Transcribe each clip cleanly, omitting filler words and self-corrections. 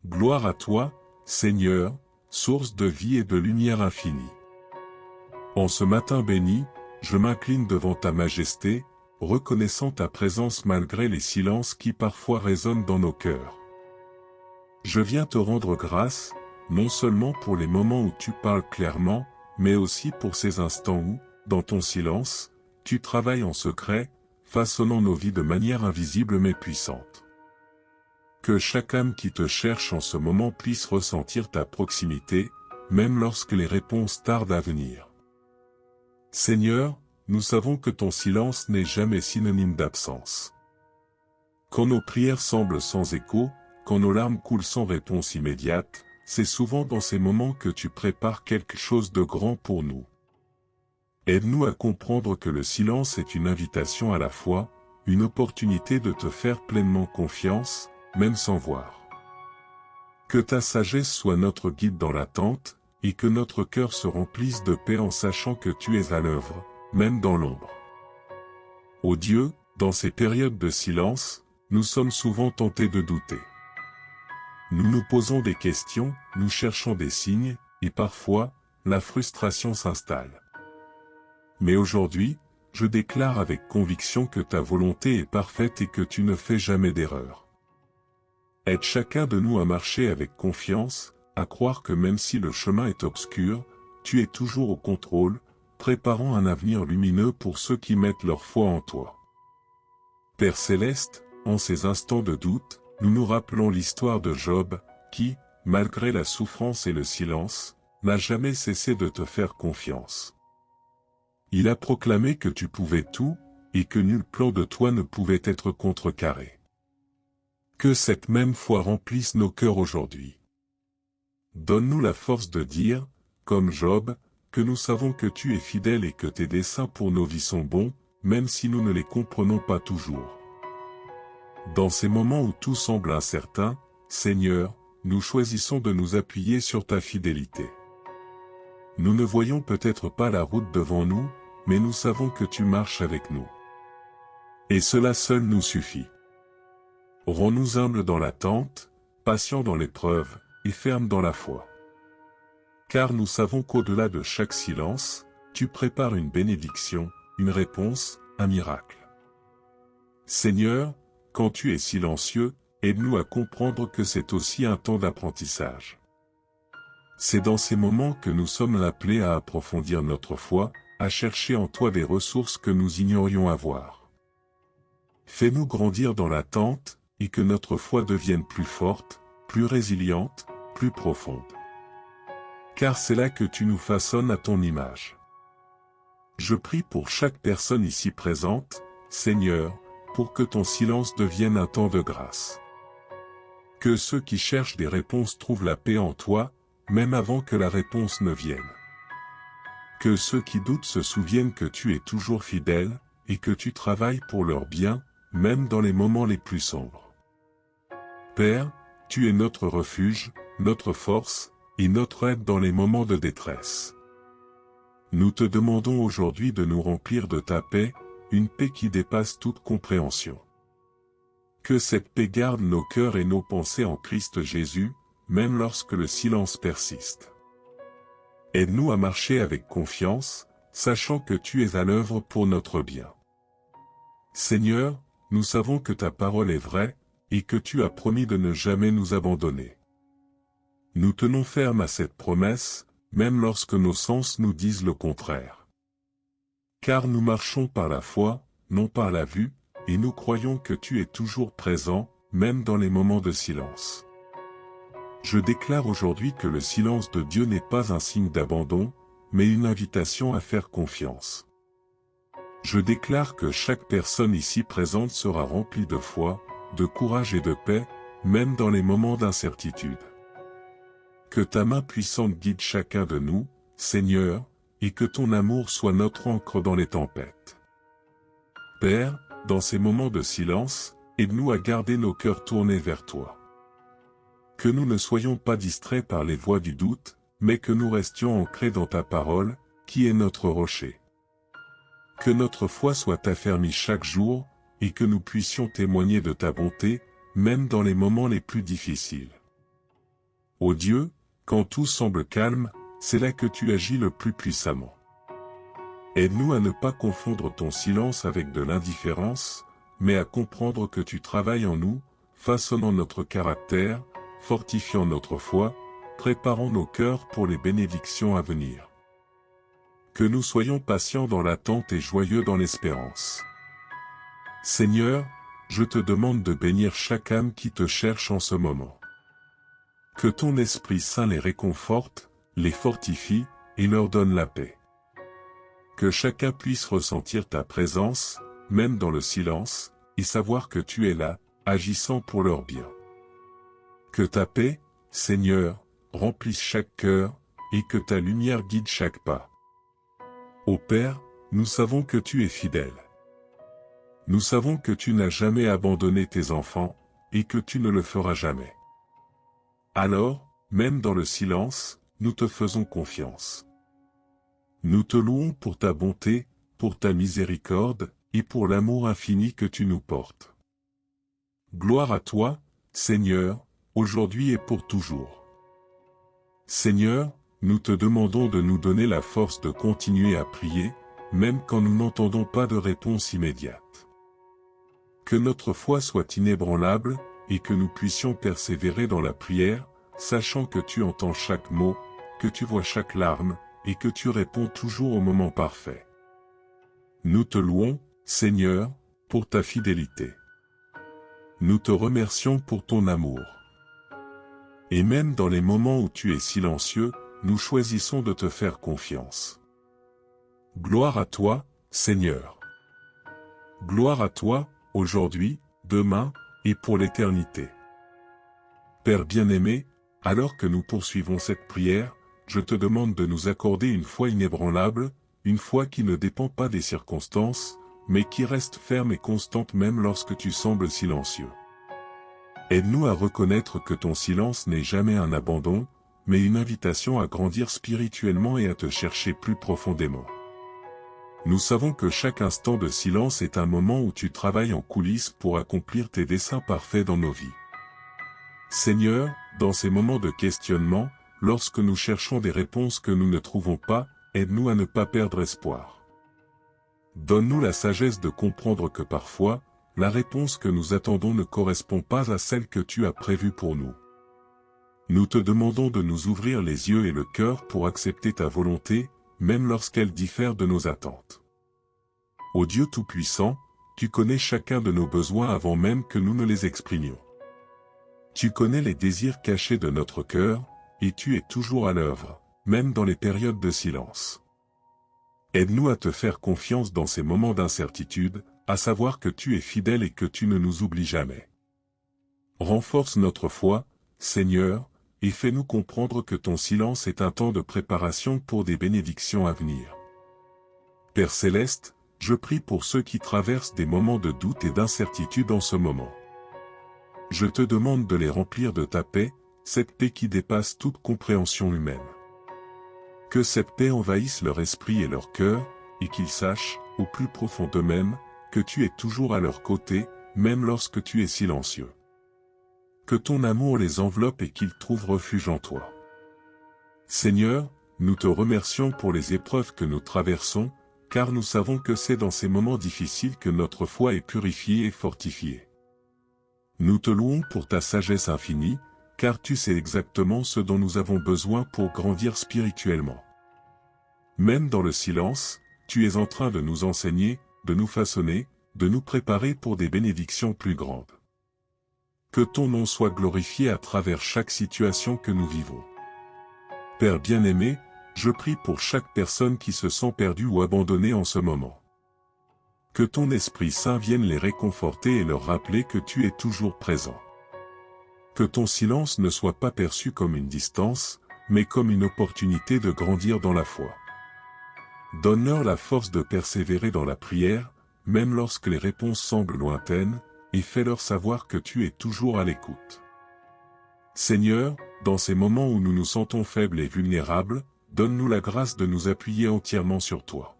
Gloire à toi, Seigneur, source de vie et de lumière infinie. En ce matin béni, je m'incline devant ta majesté, reconnaissant ta présence malgré les silences qui parfois résonnent dans nos cœurs. Je viens te rendre grâce, non seulement pour les moments où tu parles clairement, mais aussi pour ces instants où, dans ton silence, tu travailles en secret, façonnant nos vies de manière invisible mais puissante. Que chaque âme qui te cherche en ce moment puisse ressentir ta proximité, même lorsque les réponses tardent à venir. Seigneur, nous savons que ton silence n'est jamais synonyme d'absence. Quand nos prières semblent sans écho, quand nos larmes coulent sans réponse immédiate, c'est souvent dans ces moments que tu prépares quelque chose de grand pour nous. Aide-nous à comprendre que le silence est une invitation à la foi, une opportunité de te faire pleinement confiance, même sans voir. Que ta sagesse soit notre guide dans l'attente, et que notre cœur se remplisse de paix en sachant que tu es à l'œuvre, même dans l'ombre. Ô Dieu, dans ces périodes de silence, nous sommes souvent tentés de douter. Nous nous posons des questions, nous cherchons des signes, et parfois, la frustration s'installe. Mais aujourd'hui, je déclare avec conviction que ta volonté est parfaite et que tu ne fais jamais d'erreur. Aide chacun de nous à marcher avec confiance, à croire que même si le chemin est obscur, tu es toujours au contrôle, préparant un avenir lumineux pour ceux qui mettent leur foi en toi. Père Céleste, en ces instants de doute, nous nous rappelons l'histoire de Job, qui, malgré la souffrance et le silence, n'a jamais cessé de te faire confiance. Il a proclamé que tu pouvais tout, et que nul plan de toi ne pouvait être contrecarré. Que cette même foi remplisse nos cœurs aujourd'hui. Donne-nous la force de dire, comme Job, que nous savons que tu es fidèle et que tes desseins pour nos vies sont bons, même si nous ne les comprenons pas toujours. Dans ces moments où tout semble incertain, Seigneur, nous choisissons de nous appuyer sur ta fidélité. Nous ne voyons peut-être pas la route devant nous, mais nous savons que tu marches avec nous. Et cela seul nous suffit. Rends-nous humbles dans l'attente, patients dans l'épreuve, et fermes dans la foi. Car nous savons qu'au-delà de chaque silence, tu prépares une bénédiction, une réponse, un miracle. Seigneur, quand tu es silencieux, aide-nous à comprendre que c'est aussi un temps d'apprentissage. C'est dans ces moments que nous sommes appelés à approfondir notre foi, à chercher en toi des ressources que nous ignorions avoir. Fais-nous grandir dans l'attente, et que notre foi devienne plus forte, plus résiliente, plus profonde. Car c'est là que tu nous façonnes à ton image. Je prie pour chaque personne ici présente, Seigneur, pour que ton silence devienne un temps de grâce. Que ceux qui cherchent des réponses trouvent la paix en toi, même avant que la réponse ne vienne. Que ceux qui doutent se souviennent que tu es toujours fidèle, et que tu travailles pour leur bien, même dans les moments les plus sombres. Père, tu es notre refuge, notre force, et notre aide dans les moments de détresse. Nous te demandons aujourd'hui de nous remplir de ta paix, une paix qui dépasse toute compréhension. Que cette paix garde nos cœurs et nos pensées en Christ Jésus, même lorsque le silence persiste. Aide-nous à marcher avec confiance, sachant que tu es à l'œuvre pour notre bien. Seigneur, nous savons que ta parole est vraie, et que tu as promis de ne jamais nous abandonner. Nous tenons ferme à cette promesse, même lorsque nos sens nous disent le contraire. Car nous marchons par la foi, non par la vue, et nous croyons que tu es toujours présent, même dans les moments de silence. Je déclare aujourd'hui que le silence de Dieu n'est pas un signe d'abandon, mais une invitation à faire confiance. Je déclare que chaque personne ici présente sera remplie de foi, de courage et de paix, même dans les moments d'incertitude. Que ta main puissante guide chacun de nous, Seigneur, et que ton amour soit notre ancre dans les tempêtes. Père, dans ces moments de silence, aide-nous à garder nos cœurs tournés vers toi. Que nous ne soyons pas distraits par les voix du doute, mais que nous restions ancrés dans ta parole, qui est notre rocher. Que notre foi soit affermie chaque jour, et que nous puissions témoigner de ta bonté, même dans les moments les plus difficiles. Ô Dieu, quand tout semble calme, c'est là que tu agis le plus puissamment. Aide-nous à ne pas confondre ton silence avec de l'indifférence, mais à comprendre que tu travailles en nous, façonnant notre caractère, fortifiant notre foi, préparant nos cœurs pour les bénédictions à venir. Que nous soyons patients dans l'attente et joyeux dans l'espérance. Seigneur, je te demande de bénir chaque âme qui te cherche en ce moment. Que ton Esprit Saint les réconforte, les fortifie, et leur donne la paix. Que chacun puisse ressentir ta présence, même dans le silence, et savoir que tu es là, agissant pour leur bien. Que ta paix, Seigneur, remplisse chaque cœur, et que ta lumière guide chaque pas. Ô Père, nous savons que tu es fidèle. Nous savons que tu n'as jamais abandonné tes enfants, et que tu ne le feras jamais. Alors, même dans le silence, nous te faisons confiance. Nous te louons pour ta bonté, pour ta miséricorde, et pour l'amour infini que tu nous portes. Gloire à toi, Seigneur, aujourd'hui et pour toujours. Seigneur, nous te demandons de nous donner la force de continuer à prier, même quand nous n'entendons pas de réponse immédiate. Que notre foi soit inébranlable, et que nous puissions persévérer dans la prière, sachant que tu entends chaque mot, que tu vois chaque larme, et que tu réponds toujours au moment parfait. Nous te louons, Seigneur, pour ta fidélité. Nous te remercions pour ton amour. Et même dans les moments où tu es silencieux, nous choisissons de te faire confiance. Gloire à toi, Seigneur. Gloire à toi, aujourd'hui, demain, et pour l'éternité. Père bien-aimé, alors que nous poursuivons cette prière, je te demande de nous accorder une foi inébranlable, une foi qui ne dépend pas des circonstances, mais qui reste ferme et constante même lorsque tu sembles silencieux. Aide-nous à reconnaître que ton silence n'est jamais un abandon, mais une invitation à grandir spirituellement et à te chercher plus profondément. Nous savons que chaque instant de silence est un moment où tu travailles en coulisses pour accomplir tes desseins parfaits dans nos vies. Seigneur, dans ces moments de questionnement, lorsque nous cherchons des réponses que nous ne trouvons pas, aide-nous à ne pas perdre espoir. Donne-nous la sagesse de comprendre que parfois, la réponse que nous attendons ne correspond pas à celle que tu as prévue pour nous. Nous te demandons de nous ouvrir les yeux et le cœur pour accepter ta volonté, même lorsqu'elle diffère de nos attentes. Ô Dieu Tout-Puissant, tu connais chacun de nos besoins avant même que nous ne les exprimions. Tu connais les désirs cachés de notre cœur, et tu es toujours à l'œuvre, même dans les périodes de silence. Aide-nous à te faire confiance dans ces moments d'incertitude, à savoir que tu es fidèle et que tu ne nous oublies jamais. Renforce notre foi, Seigneur, et fais-nous comprendre que ton silence est un temps de préparation pour des bénédictions à venir. Père Céleste, je prie pour ceux qui traversent des moments de doute et d'incertitude en ce moment. Je te demande de les remplir de ta paix, cette paix qui dépasse toute compréhension humaine. Que cette paix envahisse leur esprit et leur cœur, et qu'ils sachent, au plus profond d'eux-mêmes, que tu es toujours à leur côté, même lorsque tu es silencieux. Que ton amour les enveloppe et qu'ils trouvent refuge en toi. Seigneur, nous te remercions pour les épreuves que nous traversons, car nous savons que c'est dans ces moments difficiles que notre foi est purifiée et fortifiée. Nous te louons pour ta sagesse infinie, car tu sais exactement ce dont nous avons besoin pour grandir spirituellement. Même dans le silence, tu es en train de nous enseigner, de nous façonner, de nous préparer pour des bénédictions plus grandes. Que ton nom soit glorifié à travers chaque situation que nous vivons. Père bien-aimé, je prie pour chaque personne qui se sent perdue ou abandonnée en ce moment. Que ton Esprit Saint vienne les réconforter et leur rappeler que tu es toujours présent. Que ton silence ne soit pas perçu comme une distance, mais comme une opportunité de grandir dans la foi. Donne-leur la force de persévérer dans la prière, même lorsque les réponses semblent lointaines, et fais-leur savoir que tu es toujours à l'écoute. Seigneur, dans ces moments où nous nous sentons faibles et vulnérables, donne-nous la grâce de nous appuyer entièrement sur toi.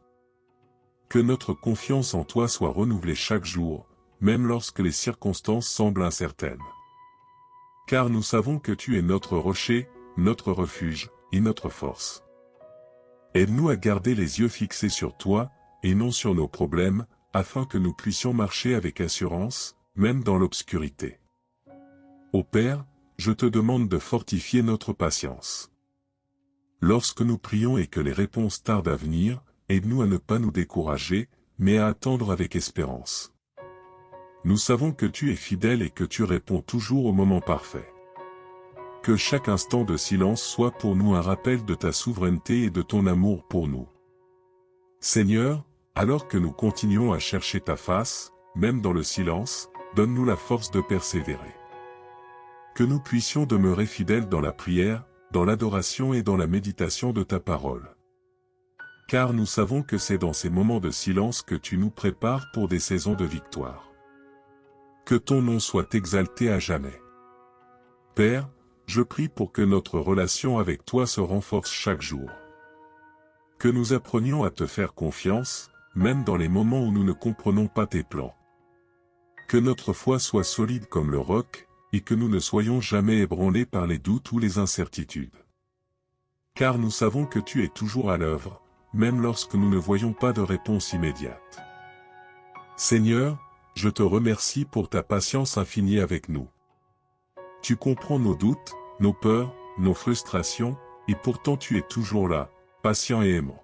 Que notre confiance en toi soit renouvelée chaque jour, même lorsque les circonstances semblent incertaines. car nous savons que tu es notre rocher, notre refuge, et notre force. Aide-nous à garder les yeux fixés sur toi, et non sur nos problèmes, afin que nous puissions marcher avec assurance, même dans l'obscurité. Ô Père, je te demande de fortifier notre patience. Lorsque nous prions et que les réponses tardent à venir, aide-nous à ne pas nous décourager, mais à attendre avec espérance. Nous savons que tu es fidèle et que tu réponds toujours au moment parfait. Que chaque instant de silence soit pour nous un rappel de ta souveraineté et de ton amour pour nous. Seigneur, alors que nous continuons à chercher ta face, même dans le silence, donne-nous la force de persévérer. Que nous puissions demeurer fidèles dans la prière, dans l'adoration et dans la méditation de ta parole. Car nous savons que c'est dans ces moments de silence que tu nous prépares pour des saisons de victoire. Que ton nom soit exalté à jamais. Père, je prie pour que notre relation avec toi se renforce chaque jour. Que nous apprenions à te faire confiance, même dans les moments où nous ne comprenons pas tes plans. Que notre foi soit solide comme le roc, et que nous ne soyons jamais ébranlés par les doutes ou les incertitudes. Car nous savons que tu es toujours à l'œuvre, même lorsque nous ne voyons pas de réponse immédiate. Seigneur, je te remercie pour ta patience infinie avec nous. Tu comprends nos doutes, nos peurs, nos frustrations, et pourtant tu es toujours là, patient et aimant.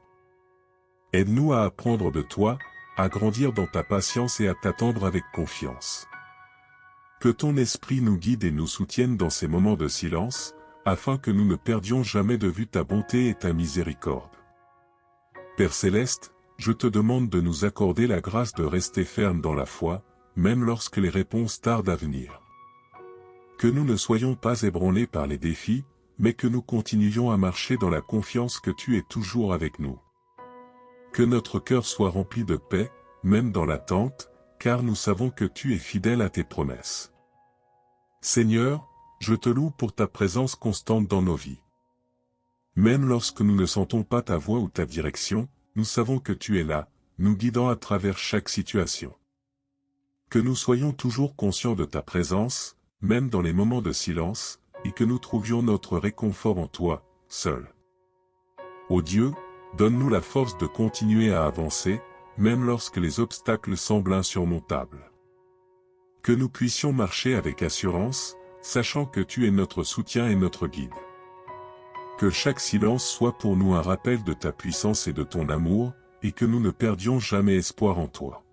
Aide-nous à apprendre de toi, à grandir dans ta patience et à t'attendre avec confiance. Que ton esprit nous guide et nous soutienne dans ces moments de silence, afin que nous ne perdions jamais de vue ta bonté et ta miséricorde. Père Céleste, je te demande de nous accorder la grâce de rester fermes dans la foi, même lorsque les réponses tardent à venir. Que nous ne soyons pas ébranlés par les défis, mais que nous continuions à marcher dans la confiance que tu es toujours avec nous. Que notre cœur soit rempli de paix, même dans l'attente, car nous savons que tu es fidèle à tes promesses. Seigneur, je te loue pour ta présence constante dans nos vies. Même lorsque nous ne sentons pas ta voix ou ta direction, nous savons que tu es là, nous guidant à travers chaque situation. Que nous soyons toujours conscients de ta présence, même dans les moments de silence, et que nous trouvions notre réconfort en toi, seul. Ô Dieu, donne-nous la force de continuer à avancer, même lorsque les obstacles semblent insurmontables. Que nous puissions marcher avec assurance, sachant que tu es notre soutien et notre guide. Que chaque silence soit pour nous un rappel de ta puissance et de ton amour, et que nous ne perdions jamais espoir en toi.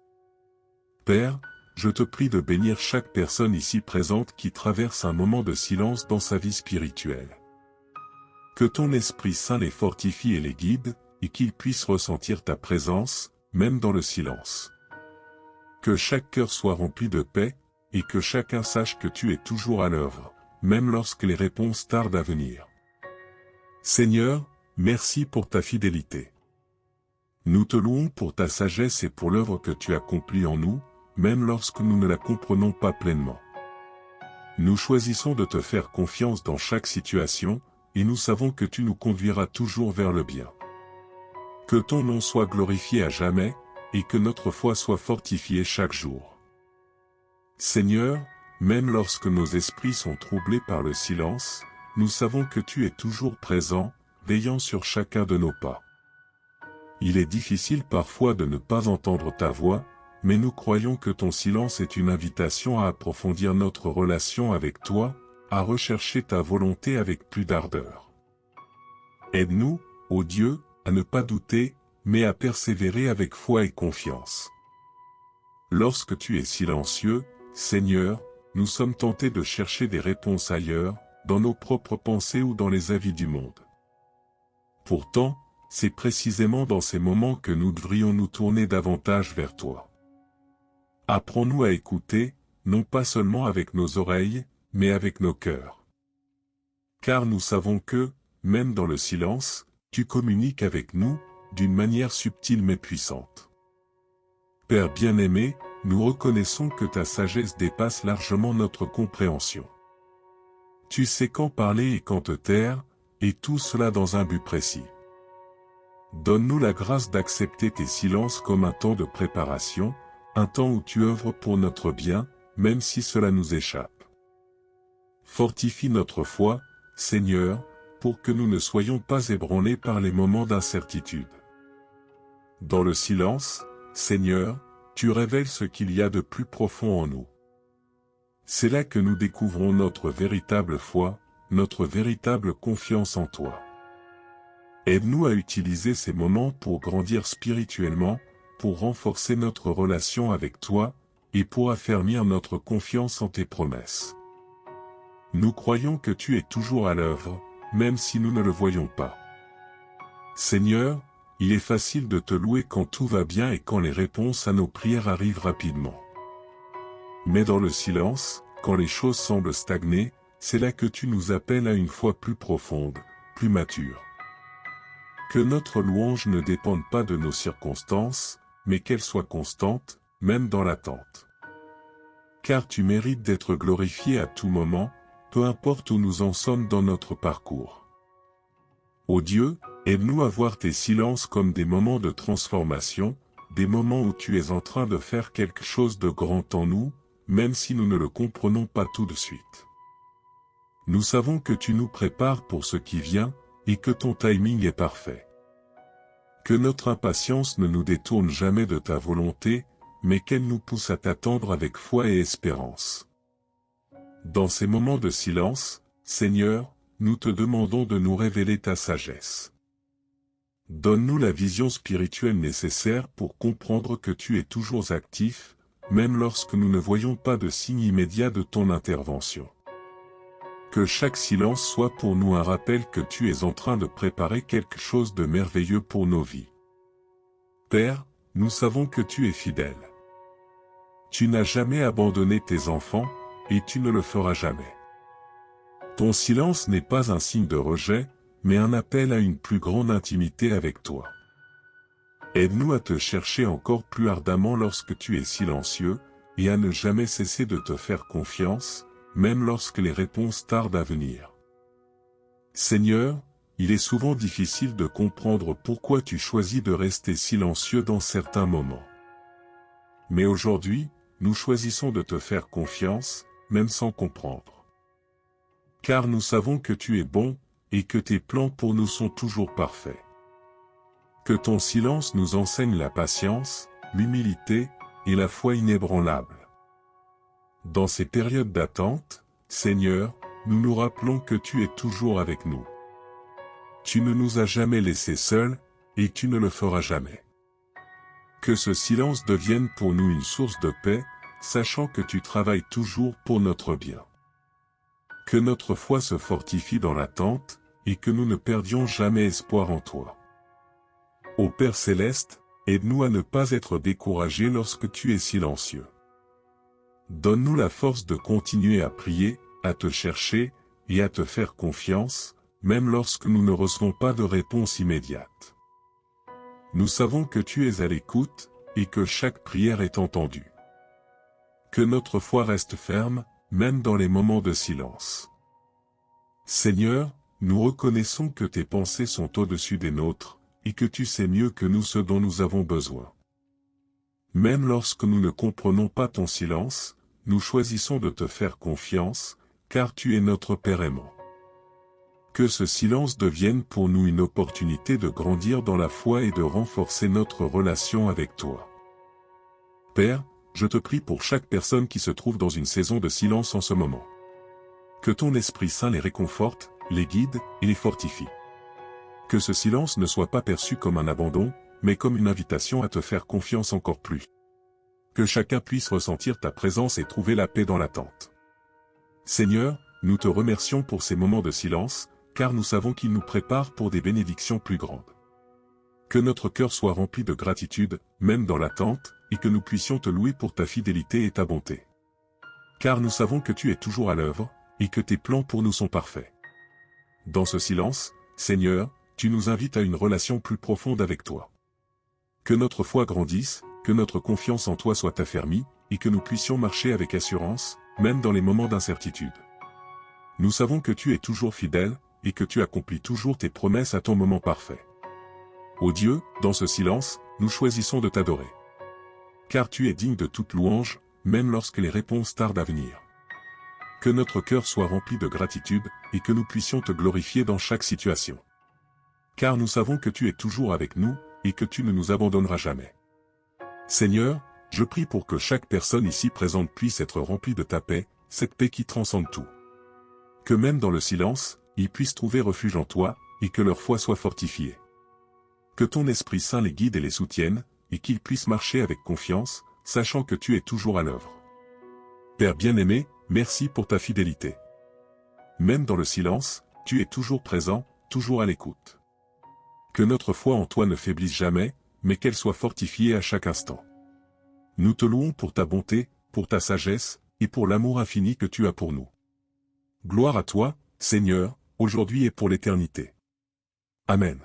Père, je te prie de bénir chaque personne ici présente qui traverse un moment de silence dans sa vie spirituelle. Que ton Esprit Saint les fortifie et les guide, et qu'ils puissent ressentir ta présence, même dans le silence. Que chaque cœur soit rempli de paix, et que chacun sache que tu es toujours à l'œuvre, même lorsque les réponses tardent à venir. Seigneur, merci pour ta fidélité. Nous te louons pour ta sagesse et pour l'œuvre que tu accomplis en nous, même lorsque nous ne la comprenons pas pleinement. Nous choisissons de te faire confiance dans chaque situation, et nous savons que tu nous conduiras toujours vers le bien. Que ton nom soit glorifié à jamais, et que notre foi soit fortifiée chaque jour. Seigneur, même lorsque nos esprits sont troublés par le silence, nous savons que tu es toujours présent, veillant sur chacun de nos pas. Il est difficile parfois de ne pas entendre ta voix, mais nous croyons que ton silence est une invitation à approfondir notre relation avec toi, à rechercher ta volonté avec plus d'ardeur. Aide-nous, ô Dieu, à ne pas douter, mais à persévérer avec foi et confiance. Lorsque tu es silencieux, Seigneur, nous sommes tentés de chercher des réponses ailleurs, dans nos propres pensées ou dans les avis du monde. Pourtant, c'est précisément dans ces moments que nous devrions nous tourner davantage vers toi. Apprends-nous à écouter, non pas seulement avec nos oreilles, mais avec nos cœurs. Car nous savons que, même dans le silence, tu communiques avec nous, d'une manière subtile mais puissante. Père bien-aimé, nous reconnaissons que ta sagesse dépasse largement notre compréhension. Tu sais quand parler et quand te taire, et tout cela dans un but précis. Donne-nous la grâce d'accepter tes silences comme un temps de préparation, un temps où tu œuvres pour notre bien, même si cela nous échappe. Fortifie notre foi, Seigneur, pour que nous ne soyons pas ébranlés par les moments d'incertitude. Dans le silence, Seigneur, tu révèles ce qu'il y a de plus profond en nous. C'est là que nous découvrons notre véritable foi, notre véritable confiance en toi. Aide-nous à utiliser ces moments pour grandir spirituellement, pour renforcer notre relation avec toi, et pour affermir notre confiance en tes promesses. Nous croyons que tu es toujours à l'œuvre, même si nous ne le voyons pas. Seigneur, il est facile de te louer quand tout va bien et quand les réponses à nos prières arrivent rapidement. Mais dans le silence, quand les choses semblent stagner, c'est là que tu nous appelles à une foi plus profonde, plus mature. Que notre louange ne dépende pas de nos circonstances, mais qu'elle soit constante, même dans l'attente. Car tu mérites d'être glorifié à tout moment, peu importe où nous en sommes dans notre parcours. Ô Dieu, aide-nous à voir tes silences comme des moments de transformation, des moments où tu es en train de faire quelque chose de grand en nous, même si nous ne le comprenons pas tout de suite. Nous savons que tu nous prépares pour ce qui vient, et que ton timing est parfait. Que notre impatience ne nous détourne jamais de ta volonté, mais qu'elle nous pousse à t'attendre avec foi et espérance. Dans ces moments de silence, Seigneur, nous te demandons de nous révéler ta sagesse. Donne-nous la vision spirituelle nécessaire pour comprendre que tu es toujours actif, même lorsque nous ne voyons pas de signe immédiat de ton intervention. Que chaque silence soit pour nous un rappel que tu es en train de préparer quelque chose de merveilleux pour nos vies. Père, nous savons que tu es fidèle. Tu n'as jamais abandonné tes enfants, et tu ne le feras jamais. Ton silence n'est pas un signe de rejet, mais un appel à une plus grande intimité avec toi. Aide-nous à te chercher encore plus ardemment lorsque tu es silencieux, et à ne jamais cesser de te faire confiance, même lorsque les réponses tardent à venir. Seigneur, il est souvent difficile de comprendre pourquoi tu choisis de rester silencieux dans certains moments. Mais aujourd'hui, nous choisissons de te faire confiance, même sans comprendre. Car nous savons que tu es bon, et que tes plans pour nous sont toujours parfaits. Que ton silence nous enseigne la patience, l'humilité, et la foi inébranlable. Dans ces périodes d'attente, Seigneur, nous nous rappelons que tu es toujours avec nous. Tu ne nous as jamais laissés seuls, et tu ne le feras jamais. Que ce silence devienne pour nous une source de paix, sachant que tu travailles toujours pour notre bien. Que notre foi se fortifie dans l'attente, et que nous ne perdions jamais espoir en toi. Ô Père Céleste, aide-nous à ne pas être découragés lorsque tu es silencieux. Donne-nous la force de continuer à prier, à te chercher, et à te faire confiance, même lorsque nous ne recevons pas de réponse immédiate. Nous savons que tu es à l'écoute, et que chaque prière est entendue. Que notre foi reste ferme, même dans les moments de silence. Seigneur, nous reconnaissons que tes pensées sont au-dessus des nôtres, et que tu sais mieux que nous ce dont nous avons besoin. Même lorsque nous ne comprenons pas ton silence, nous choisissons de te faire confiance, car tu es notre Père aimant. Que ce silence devienne pour nous une opportunité de grandir dans la foi et de renforcer notre relation avec toi. Père, je te prie pour chaque personne qui se trouve dans une saison de silence en ce moment. Que ton Esprit Saint les réconforte, les guide et les fortifie. Que ce silence ne soit pas perçu comme un abandon, mais comme une invitation à te faire confiance encore plus. Que chacun puisse ressentir ta présence et trouver la paix dans l'attente. Seigneur, nous te remercions pour ces moments de silence, car nous savons qu'ils nous préparent pour des bénédictions plus grandes. Que notre cœur soit rempli de gratitude, même dans l'attente, et que nous puissions te louer pour ta fidélité et ta bonté. Car nous savons que tu es toujours à l'œuvre, et que tes plans pour nous sont parfaits. Dans ce silence, Seigneur, tu nous invites à une relation plus profonde avec toi. Que notre foi grandisse, que notre confiance en toi soit affermie, et que nous puissions marcher avec assurance, même dans les moments d'incertitude. Nous savons que tu es toujours fidèle, et que tu accomplis toujours tes promesses à ton moment parfait. Ô Dieu, dans ce silence, nous choisissons de t'adorer. Car tu es digne de toute louange, même lorsque les réponses tardent à venir. Que notre cœur soit rempli de gratitude, et que nous puissions te glorifier dans chaque situation. Car nous savons que tu es toujours avec nous, et que tu ne nous abandonneras jamais. Seigneur, je prie pour que chaque personne ici présente puisse être remplie de ta paix, cette paix qui transcende tout. Que même dans le silence, ils puissent trouver refuge en toi, et que leur foi soit fortifiée. Que ton Esprit Saint les guide et les soutienne, et qu'ils puissent marcher avec confiance, sachant que tu es toujours à l'œuvre. Père bien-aimé, merci pour ta fidélité. Même dans le silence, tu es toujours présent, toujours à l'écoute. Que notre foi en toi ne faiblisse jamais, mais qu'elle soit fortifiée à chaque instant. Nous te louons pour ta bonté, pour ta sagesse, et pour l'amour infini que tu as pour nous. Gloire à toi, Seigneur, aujourd'hui et pour l'éternité. Amen.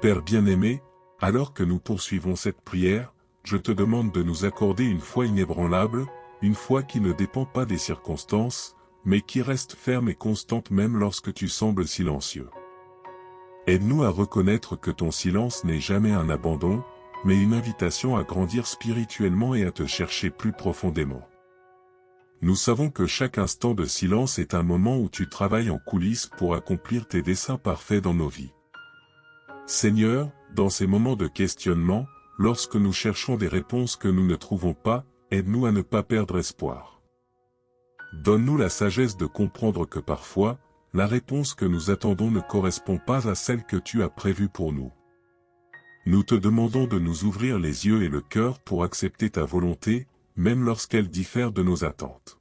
Père bien-aimé, alors que nous poursuivons cette prière, je te demande de nous accorder une foi inébranlable, une foi qui ne dépend pas des circonstances, mais qui reste ferme et constante même lorsque tu sembles silencieux. Aide-nous à reconnaître que ton silence n'est jamais un abandon, mais une invitation à grandir spirituellement et à te chercher plus profondément. Nous savons que chaque instant de silence est un moment où tu travailles en coulisses pour accomplir tes desseins parfaits dans nos vies. Seigneur, dans ces moments de questionnement, lorsque nous cherchons des réponses que nous ne trouvons pas, aide-nous à ne pas perdre espoir. Donne-nous la sagesse de comprendre que parfois, la réponse que nous attendons ne correspond pas à celle que tu as prévue pour nous. Nous te demandons de nous ouvrir les yeux et le cœur pour accepter ta volonté, même lorsqu'elle diffère de nos attentes.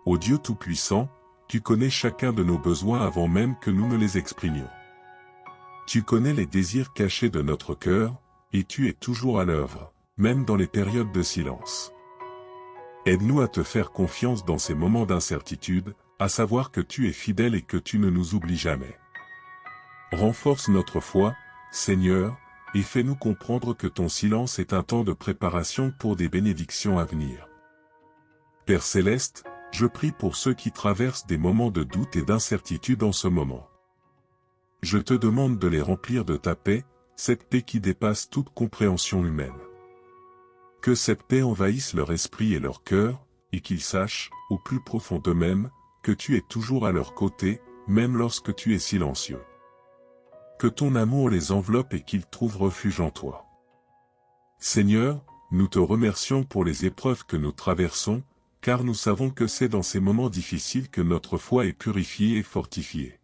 Ô Dieu Tout-Puissant, tu connais chacun de nos besoins avant même que nous ne les exprimions. Tu connais les désirs cachés de notre cœur, et tu es toujours à l'œuvre, même dans les périodes de silence. Aide-nous à te faire confiance dans ces moments d'incertitude, à savoir que tu es fidèle et que tu ne nous oublies jamais. Renforce notre foi, Seigneur, et fais-nous comprendre que ton silence est un temps de préparation pour des bénédictions à venir. Père Céleste, je prie pour ceux qui traversent des moments de doute et d'incertitude en ce moment. Je te demande de les remplir de ta paix, cette paix qui dépasse toute compréhension humaine. Que cette paix envahisse leur esprit et leur cœur, et qu'ils sachent, au plus profond d'eux-mêmes, que tu es toujours à leur côté, même lorsque tu es silencieux. Que ton amour les enveloppe et qu'ils trouvent refuge en toi. Seigneur, nous te remercions pour les épreuves que nous traversons, car nous savons que c'est dans ces moments difficiles que notre foi est purifiée et fortifiée.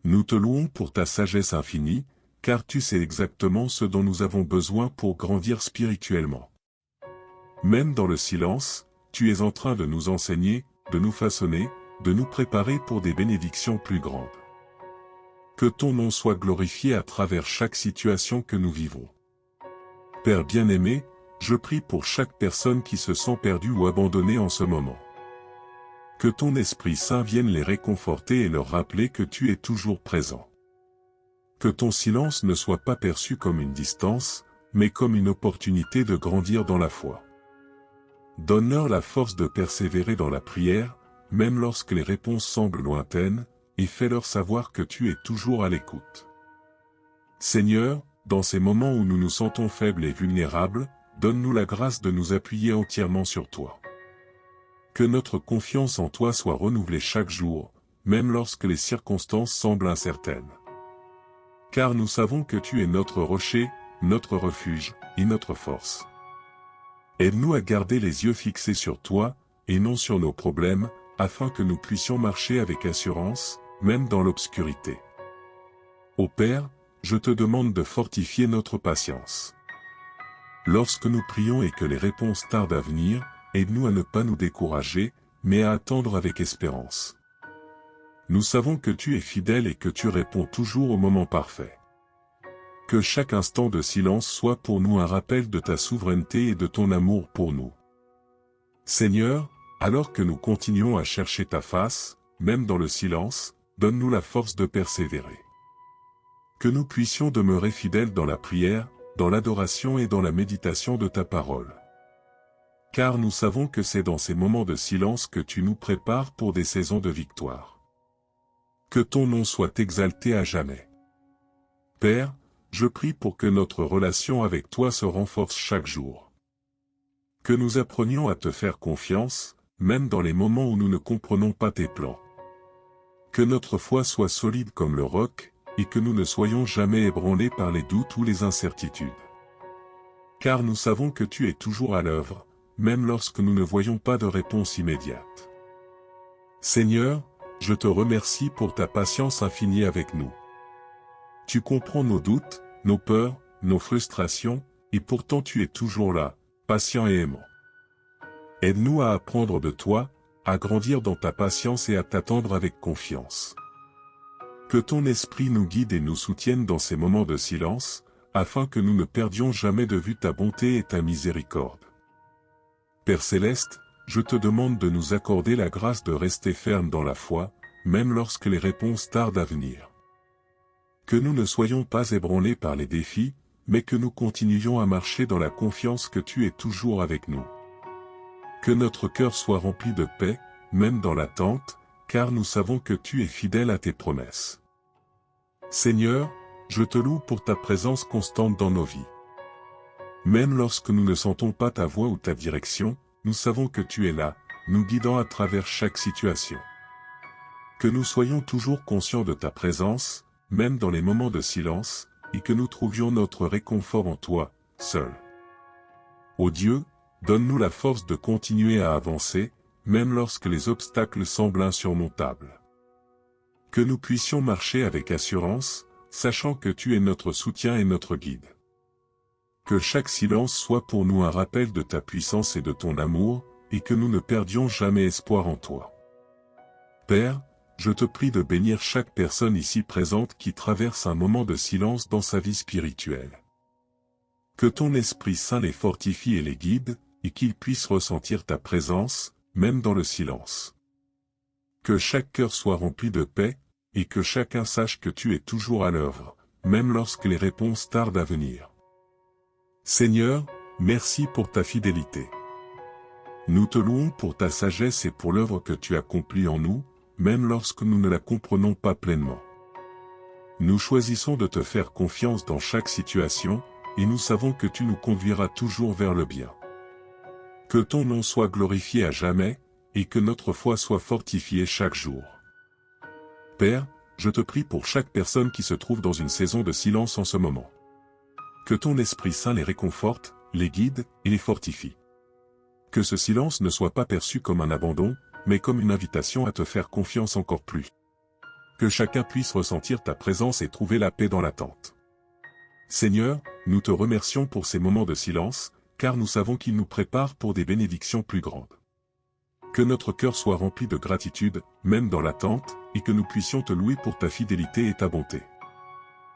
Nous te louons pour ta sagesse infinie, car tu sais exactement ce dont nous avons besoin pour grandir spirituellement. Même dans le silence, tu es en train de nous enseigner, de nous façonner, de nous préparer pour des bénédictions plus grandes. Que ton nom soit glorifié à travers chaque situation que nous vivons. Père bien-aimé, je prie pour chaque personne qui se sent perdue ou abandonnée en ce moment. Que ton Esprit Saint vienne les réconforter et leur rappeler que tu es toujours présent. Que ton silence ne soit pas perçu comme une distance, mais comme une opportunité de grandir dans la foi. Donne-leur la force de persévérer dans la prière, même lorsque les réponses semblent lointaines, et fais-leur savoir que tu es toujours à l'écoute. Seigneur, dans ces moments où nous nous sentons faibles et vulnérables, donne-nous la grâce de nous appuyer entièrement sur toi. Que notre confiance en toi soit renouvelée chaque jour, même lorsque les circonstances semblent incertaines. Car nous savons que tu es notre rocher, notre refuge, et notre force. Aide-nous à garder les yeux fixés sur toi, et non sur nos problèmes, afin que nous puissions marcher avec assurance, même dans l'obscurité. Ô Père, je te demande de fortifier notre patience. Lorsque nous prions et que les réponses tardent à venir, aide-nous à ne pas nous décourager, mais à attendre avec espérance. Nous savons que tu es fidèle et que tu réponds toujours au moment parfait. Que chaque instant de silence soit pour nous un rappel de ta souveraineté et de ton amour pour nous. Seigneur, alors que nous continuons à chercher ta face, même dans le silence, donne-nous la force de persévérer. Que nous puissions demeurer fidèles dans la prière, dans l'adoration et dans la méditation de ta parole. Car nous savons que c'est dans ces moments de silence que tu nous prépares pour des saisons de victoire. Que ton nom soit exalté à jamais. Père, je prie pour que notre relation avec toi se renforce chaque jour. Que nous apprenions à te faire confiance, même dans les moments où nous ne comprenons pas tes plans. Que notre foi soit solide comme le roc, et que nous ne soyons jamais ébranlés par les doutes ou les incertitudes. Car nous savons que tu es toujours à l'œuvre, même lorsque nous ne voyons pas de réponse immédiate. Seigneur, je te remercie pour ta patience infinie avec nous. Tu comprends nos doutes, nos peurs, nos frustrations, et pourtant tu es toujours là, patient et aimant. Aide-nous à apprendre de toi, à grandir dans ta patience et à t'attendre avec confiance. Que ton esprit nous guide et nous soutienne dans ces moments de silence, afin que nous ne perdions jamais de vue ta bonté et ta miséricorde. Père Céleste, je te demande de nous accorder la grâce de rester fermes dans la foi, même lorsque les réponses tardent à venir. Que nous ne soyons pas ébranlés par les défis, mais que nous continuions à marcher dans la confiance que tu es toujours avec nous. Que notre cœur soit rempli de paix, même dans l'attente, car nous savons que tu es fidèle à tes promesses. Seigneur, je te loue pour ta présence constante dans nos vies. Même lorsque nous ne sentons pas ta voix ou ta direction, nous savons que tu es là, nous guidant à travers chaque situation. Que nous soyons toujours conscients de ta présence, même dans les moments de silence, et que nous trouvions notre réconfort en toi, seul. Ô Dieu, donne-nous la force de continuer à avancer, même lorsque les obstacles semblent insurmontables. Que nous puissions marcher avec assurance, sachant que tu es notre soutien et notre guide. Que chaque silence soit pour nous un rappel de ta puissance et de ton amour, et que nous ne perdions jamais espoir en toi. Père, je te prie de bénir chaque personne ici présente qui traverse un moment de silence dans sa vie spirituelle. Que ton Esprit Saint les fortifie et les guide, et qu'ils puissent ressentir ta présence, même dans le silence. Que chaque cœur soit rempli de paix, et que chacun sache que tu es toujours à l'œuvre, même lorsque les réponses tardent à venir. Seigneur, merci pour ta fidélité. Nous te louons pour ta sagesse et pour l'œuvre que tu accomplis en nous, même lorsque nous ne la comprenons pas pleinement. Nous choisissons de te faire confiance dans chaque situation, et nous savons que tu nous conduiras toujours vers le bien. Que ton nom soit glorifié à jamais, et que notre foi soit fortifiée chaque jour. Père, je te prie pour chaque personne qui se trouve dans une saison de silence en ce moment. Que ton Esprit Saint les réconforte, les guide et les fortifie. Que ce silence ne soit pas perçu comme un abandon, mais comme une invitation à te faire confiance encore plus. Que chacun puisse ressentir ta présence et trouver la paix dans l'attente. Seigneur, nous te remercions pour ces moments de silence, car nous savons qu'ils nous préparent pour des bénédictions plus grandes. Que notre cœur soit rempli de gratitude, même dans l'attente, et que nous puissions te louer pour ta fidélité et ta bonté.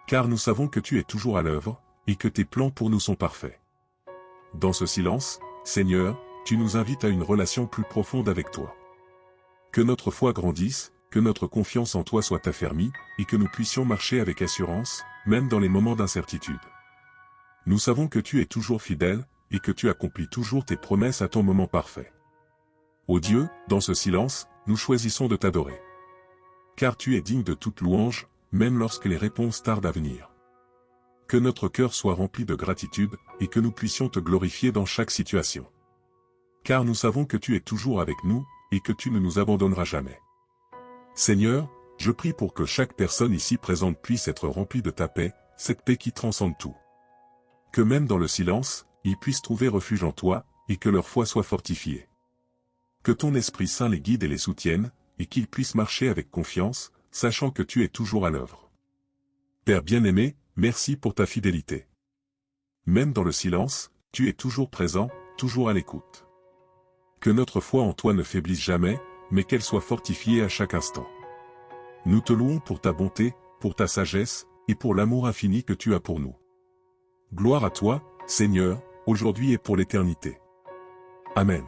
Car nous savons que tu es toujours à l'œuvre, et que tes plans pour nous sont parfaits. Dans ce silence, Seigneur, tu nous invites à une relation plus profonde avec toi. Que notre foi grandisse, que notre confiance en toi soit affermie, et que nous puissions marcher avec assurance, même dans les moments d'incertitude. Nous savons que tu es toujours fidèle, et que tu accomplis toujours tes promesses à ton moment parfait. Ô Dieu, dans ce silence, nous choisissons de t'adorer. Car tu es digne de toute louange, même lorsque les réponses tardent à venir. Que notre cœur soit rempli de gratitude, et que nous puissions te glorifier dans chaque situation. Car nous savons que tu es toujours avec nous, et que tu ne nous abandonneras jamais. Seigneur, je prie pour que chaque personne ici présente puisse être remplie de ta paix, cette paix qui transcende tout. Que même dans le silence, ils puissent trouver refuge en toi, et que leur foi soit fortifiée. Que ton Esprit Saint les guide et les soutienne, et qu'ils puissent marcher avec confiance, sachant que tu es toujours à l'œuvre. Père bien-aimé, merci pour ta fidélité. Même dans le silence, tu es toujours présent, toujours à l'écoute. Que notre foi en toi ne faiblisse jamais, mais qu'elle soit fortifiée à chaque instant. Nous te louons pour ta bonté, pour ta sagesse, et pour l'amour infini que tu as pour nous. Gloire à toi, Seigneur, aujourd'hui et pour l'éternité. Amen.